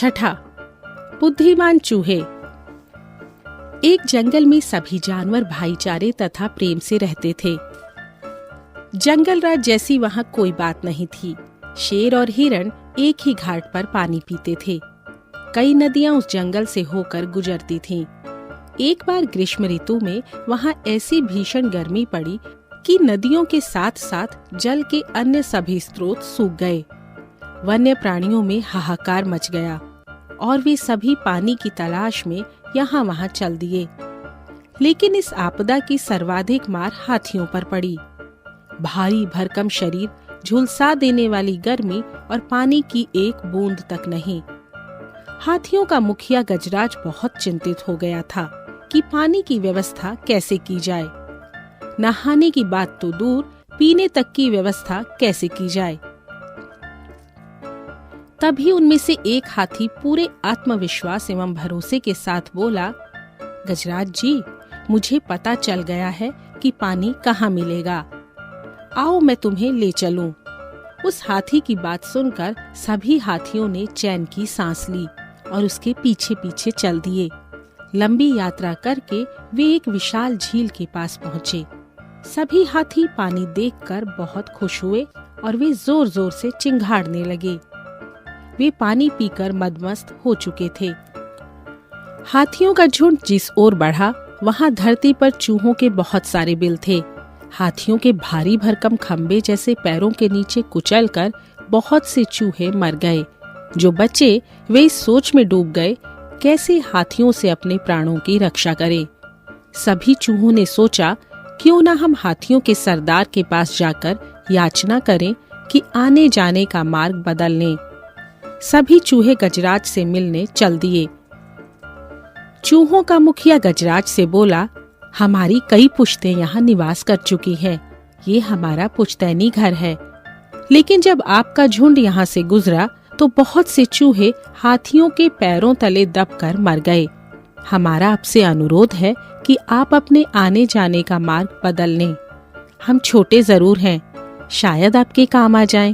छठा, बुद्धिमान चूहे। एक जंगल में सभी जानवर भाईचारे तथा प्रेम से रहते थे। जंगल राज जैसी वहाँ कोई बात नहीं थी। शेर और हिरण एक ही घाट पर पानी पीते थे। कई नदियां उस जंगल से होकर गुजरती थीं। एक बार ग्रीष्म ऋतु में वहाँ ऐसी भीषण गर्मी पड़ी कि नदियों के साथ साथ जल के अन्य सभी स्रोत सूख गए। वन्य प्राणियों में हाहाकार मच गया और वे सभी पानी की तलाश में यहाँ वहाँ चल दिए। लेकिन इस आपदा की सर्वाधिक मार हाथियों पर पड़ी। भारी भरकम शरीर, झुलसा देने वाली गर्मी और पानी की एक बूंद तक नहीं। हाथियों का मुखिया गजराज बहुत चिंतित हो गया था कि पानी की व्यवस्था कैसे की जाए। नहाने की बात तो दूर, पीने तक की व्यवस्था कैसे की जाए। तभी उनमें से एक हाथी पूरे आत्मविश्वास एवं भरोसे के साथ बोला, गजराज जी, मुझे पता चल गया है कि पानी कहाँ मिलेगा। आओ मैं तुम्हें ले चलूं। उस हाथी की बात सुनकर सभी हाथियों ने चैन की सांस ली और उसके पीछे पीछे चल दिए। लंबी यात्रा करके वे एक विशाल झील के पास पहुँचे। सभी हाथी पानी देखकर बहुत खुश हुए और वे जोर जोर से चिंघाड़ने लगे। वे पानी पीकर मदमस्त हो चुके थे। हाथियों का झुंड जिस ओर बढ़ा, वहां धरती पर चूहों के बहुत सारे बिल थे। हाथियों के भारी भरकम खंबे जैसे पैरों के नीचे कुचलकर बहुत से चूहे मर गए। जो बचे वे इस सोच में डूब गए कैसे हाथियों से अपने प्राणों की रक्षा करें। सभी चूहों ने सोचा, क्यों ना हम हाथियों के सरदार के पास जाकर याचना करें कि आने जाने का मार्ग बदल लें। सभी चूहे गजराज से मिलने चल दिए। चूहों का मुखिया गजराज से बोला, हमारी कई पुश्तें यहाँ निवास कर चुकी हैं। ये हमारा पुश्तैनी घर है। लेकिन जब आपका झुंड यहाँ से गुजरा तो बहुत से चूहे हाथियों के पैरों तले दबकर मर गए। हमारा आपसे अनुरोध है कि आप अपने आने जाने का मार्ग बदल लें। हम छोटे जरूर हैं, शायद आपके काम आ जाएं।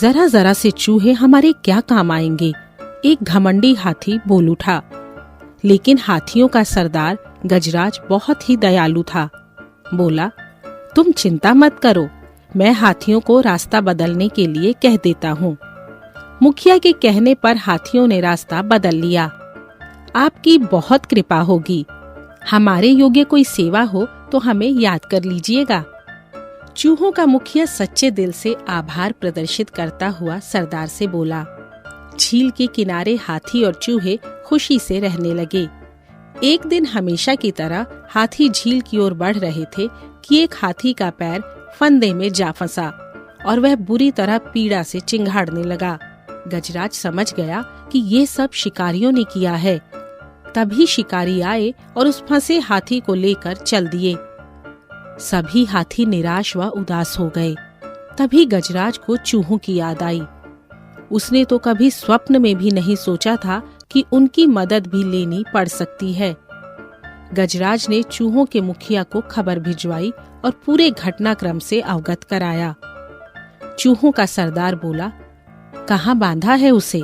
जरा जरा से चूहे हमारे क्या काम आएंगे, एक घमंडी हाथी बोल उठा। लेकिन हाथियों का सरदार गजराज बहुत ही दयालु था। बोला, तुम चिंता मत करो, मैं हाथियों को रास्ता बदलने के लिए कह देता हूँ। मुखिया के कहने पर हाथियों ने रास्ता बदल लिया। आपकी बहुत कृपा होगी। हमारे योग्य कोई सेवा हो तो हमें याद कर लीजिएगा। चूहों का मुखिया सच्चे दिल से आभार प्रदर्शित करता हुआ सरदार से बोला। झील के किनारे हाथी और चूहे खुशी से रहने लगे। एक दिन हमेशा की तरह हाथी झील की ओर बढ़ रहे थे कि एक हाथी का पैर फंदे में जा फंसा और वह बुरी तरह पीड़ा से चिंघाड़ने लगा। गजराज समझ गया कि ये सब शिकारियों ने किया है। तभी शिकारी आए और उस फंसे हाथी को लेकर चल दिए। सभी हाथी निराश व उदास हो गए। तभी गजराज को चूहों की याद आई। उसने तो कभी स्वप्न में भी नहीं सोचा था कि उनकी मदद भी लेनी पड़ सकती है। गजराज ने चूहों के मुखिया को खबर भिजवाई और पूरे घटनाक्रम से अवगत कराया। चूहों का सरदार बोला, कहाँ बांधा है उसे?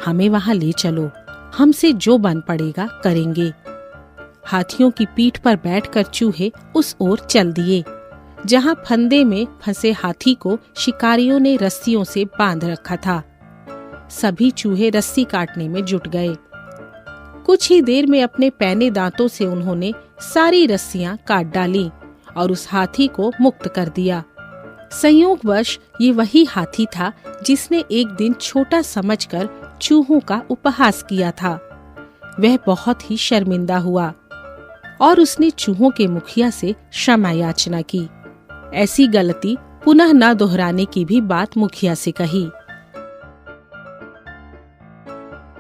हमें वहां ले चलो, हमसे जो बन पड़ेगा करेंगे। हाथियों की पीठ पर बैठकर चूहे उस ओर चल दिए जहां फंदे में फंसे हाथी को शिकारियों ने रस्सियों से बांध रखा था। सभी चूहे रस्सी काटने में जुट गए। कुछ ही देर में अपने पैने दांतों से उन्होंने सारी रस्सियां काट डाली और उस हाथी को मुक्त कर दिया। संयोगवश ये वही हाथी था जिसने एक दिन छोटा समझकर चूहों का उपहास किया था। वह बहुत ही शर्मिंदा हुआ और उसने चूहों के मुखिया से क्षमा याचना की। ऐसी गलती पुनः न दोहराने की भी बात मुखिया से कही।